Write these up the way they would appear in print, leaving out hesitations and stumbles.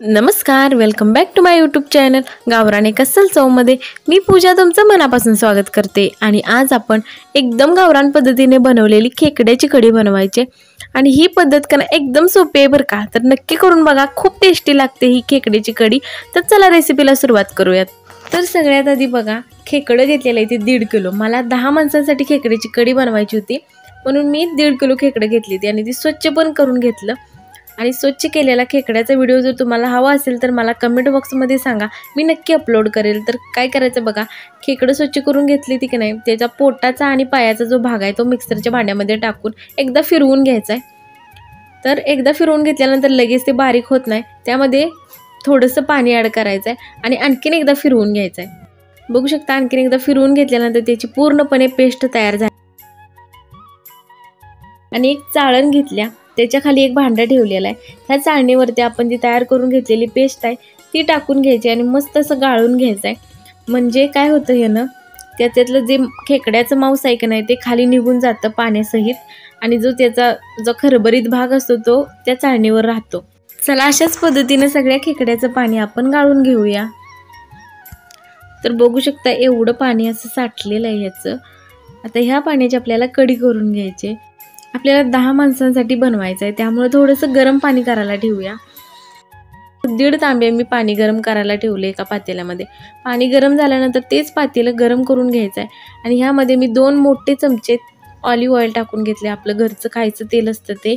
नमस्कार, welcome back to my YouTube channel गावरान एका अस्सल चवमध्ये मी पूजा तुमचं मनापासून स्वागत करते। आणि आज आपण एकदम गावरान पद्धतीने बनवलेली खेकड्याची कढी बनवायची आणि ही पद्धत करणं एकदम सोपी आहे बरं का। तर नक्की करून बघा, खूप टेस्टी लागते ही खेकड्याची कढी। तर चला रेसिपीला सुरुवात करूयात। तर सगळ्यात आधी बघा, खेकडं घेतलेलं आहे ते 1.5 किलो। मला 10 माणसांसाठी खेकड्याची कढी बनवायची होती, म्हणून मी 1.5 किलो खेकडं घेतली होती आणि ती स्वच्छ पण करून घेतलं। आणि स्वच्छ केलेला खेकड्याचा व्हिडिओ जर तुम्हाला हवा असेल तर मला कमेंट बॉक्समध्ये सांगा, मी नक्की अपलोड करेल। तर काय करायचं बघा, खेकडं स्वच्छ करून घेतली ती की नाही, त्याचा पोटाचा आणि पायाचा जो भाग आहे तो मिक्सरच्या भांड्यामध्ये टाकून एकदा फिरवून घ्यायचा आहे। तर एकदा फिरवून घेतल्यानंतर लगेच ते बारीक होत नाही, त्यामध्ये थोडंसं पाणी ॲड करायचं आहे आणि आणखीन एकदा फिरवून घ्यायचं आहे। बघू शकता, आणखीन एकदा फिरवून घेतल्यानंतर त्याची पूर्णपणे पेस्ट तयार झाली। आणि एक चाळण घेतल्या, त्याच्या खाली एक भांडं ठेवलेलं आहे। ह्या चाळणीवरती आपण जी तयार करून घेतलेली पेस्ट आहे ती टाकून घ्यायची आणि मस्त असं गाळून घ्यायचं आहे। म्हणजे काय होतं ह्यानं, त्याच्यातलं जे खेकड्याचं मांस आहे की नाही ते खाली निघून जातं पाण्यासहित आणि जो त्याचा जो खरबरीत भाग असतो तो त्या चाळणीवर राहतो। चला, अशाच पद्धतीने सगळ्या खेकड्याचं पाणी आपण गाळून घेऊया। तर बघू शकता, एवढं पाणी असं साठलेलं आहे ह्याचं। आता ह्या पाण्याची आपल्याला कढी करून घ्यायची। आपल्याला 10 माणसांसाठी बनवायचं आहे, त्यामुळे थोडंसं गरम पाणी करायला ठेवूया। 1.5 तांबे मी पाणी गरम करायला ठेवले एका पातेल्यामध्ये। पाणी गरम झाल्यानंतर तेच पातेलं गरम करून घ्यायचं आहे आणि ह्यामध्ये मी 2 मोठे चमचे ऑलिव्ह ऑइल टाकून घेतले, आपलं घरचं खायचं तेल असतं ते।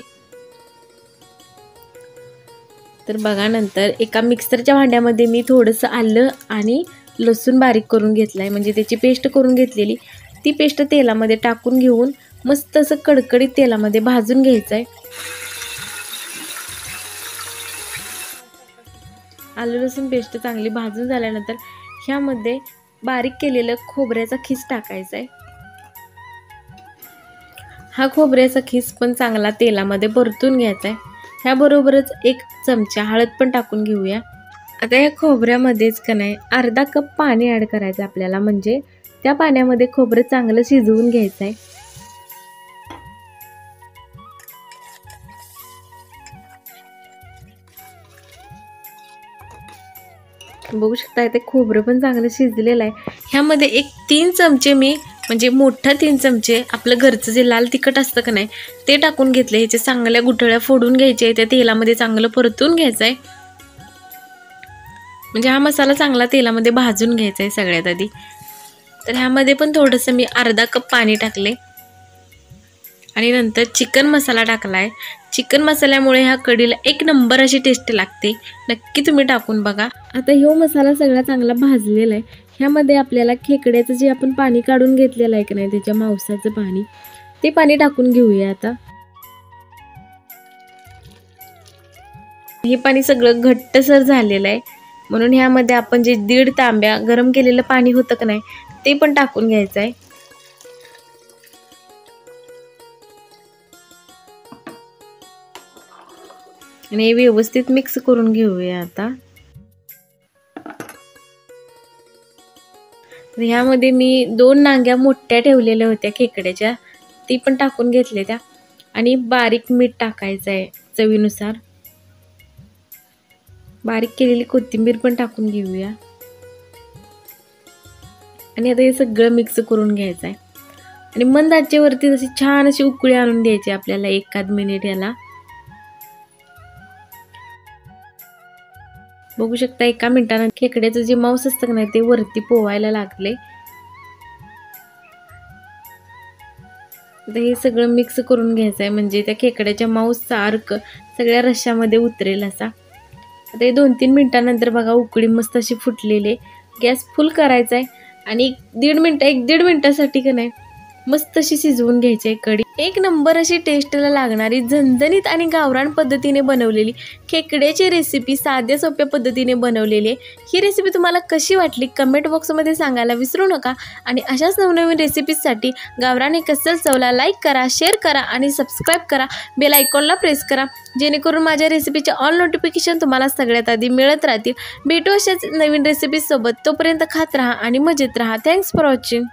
तर बघा, नंतर एका मिक्सरच्या भांड्यामध्ये मी थोडंसं आलं आणि लसूण बारीक करून घेतलाय, म्हणजे त्याची पेस्ट करून घेतलेली ती पेस्ट तेलामध्ये टाकून घेऊन मस्त असं कडकडीत तेलामध्ये भाजून घ्यायचं आहे। आलं लसूण पेस्ट चांगली भाजून झाल्यानंतर ह्यामध्ये बारीक केलेलं खोबऱ्याचा खीस टाकायचा आहे। हा खोबऱ्याचा खीस पण चांगला तेलामध्ये परतून घ्यायचा आहे। ह्याबरोबरच 1 चमचा हळद पण टाकून घेऊया। आता या खोबऱ्यामध्येच का नाही अर्धा कप पाणी ॲड करायचं आपल्याला, म्हणजे त्या पाण्यामध्ये खोबरं चांगलं शिजवून घ्यायचं आहे। बघू शकता, ते खोबरं पण चांगलं शिजलेलं आहे। ह्यामध्ये 3 चमचे मी, म्हणजे मोठा 3 चमचे आपलं घरचं जे लाल तिखट असतं का नाही ते टाकून घेतले। ह्याचे चांगल्या गुठळ्या फोडून घ्यायचे, त्या तेलामध्ये चांगलं परतून घ्यायचं आहे। म्हणजे हा मसाला चांगला तेलामध्ये भाजून घ्यायचा आहे सगळ्यात आधी। तर ह्यामध्ये पण थोडंसं मी अर्धा कप पाणी टाकले आणि नंतर चिकन मसाला टाकलाय। चिकन मसाल्यामुळे ह्या कढीला 1 नंबर अशी टेस्ट लागते, नक्की तुम्ही टाकून बघा। आता ह्यो मसाला सगळा चांगला भाजलेला आहे। ह्यामध्ये आपल्याला खेकड्याचं जे आपण पाणी काढून घेतलेलं आहे की नाही, त्याच्या मांसाचं पाणी, ते पाणी टाकून घेऊया। आता हे पाणी सगळं घट्टसर झालेलं आहे, म्हणून ह्यामध्ये आपण जे 1.5 तांब्या गरम केलेलं पाणी होतं की नाही ते पण टाकून घ्यायचं आहे। आणि हे व्यवस्थित मिक्स करून घेऊया। आता ह्यामध्ये मी 2 नांग्या मोठ्या ठेवलेल्या होत्या खेकड्याच्या, ती पण टाकून घेतले त्या। आणि बारीक मीठ टाकायचं आहे चवीनुसार। बारीक केलेली कोथिंबीर पण टाकून घेऊया आणि आता हे सगळं मिक्स करून घ्यायचं आहे। आणि मंद आचेवरती अशी छान अशी उकळी आणून द्यायची आपल्याला 1 मिनिट याला। बघू शकता, 1 मिनिटानं खेकड्याचं जे मांस असतं का नाही ते वरती पोवायला लागले। आता हे सगळं मिक्स करून घ्यायचं आहे, म्हणजे त्या खेकड्याच्या मांसचा अर्क सगळ्या रश्श्यामध्ये उतरेल असा। आता हे 2-3 मिनिटानंतर बघा, उकळी मस्त अशी फुटलेली। गॅस फुल करायचा आहे आणि 1-1.5 मिनिटासाठी का नाही मस्त अशी शिजवून घ्यायची आहे कढी। 1 नंबर अशी टेस्टला लागणारी झणझणीत आणि गावरान पद्धतीने बनवलेली खेकड्याची रेसिपी साध्या सोप्या पद्धतीने बनवलेली आहे। ही रेसिपी तुम्हाला कशी वाटली कमेंट बॉक्समध्ये सांगायला विसरू नका। आणि अशाच नवनवीन रेसिपीजसाठी गावरान एक अस्सल चवला लाईक करा, शेअर करा आणि सबस्क्राईब करा। बेल आयकॉनला प्रेस करा, जेणेकरून माझ्या रेसिपीचे ऑल नोटिफिकेशन तुम्हाला सगळ्यात आधी मिळत राहतील। भेटू अशाच नवीन रेसिपीज सोबत, तोपर्यंत खात राहा आणि मजेत राहा। Thanks for watching.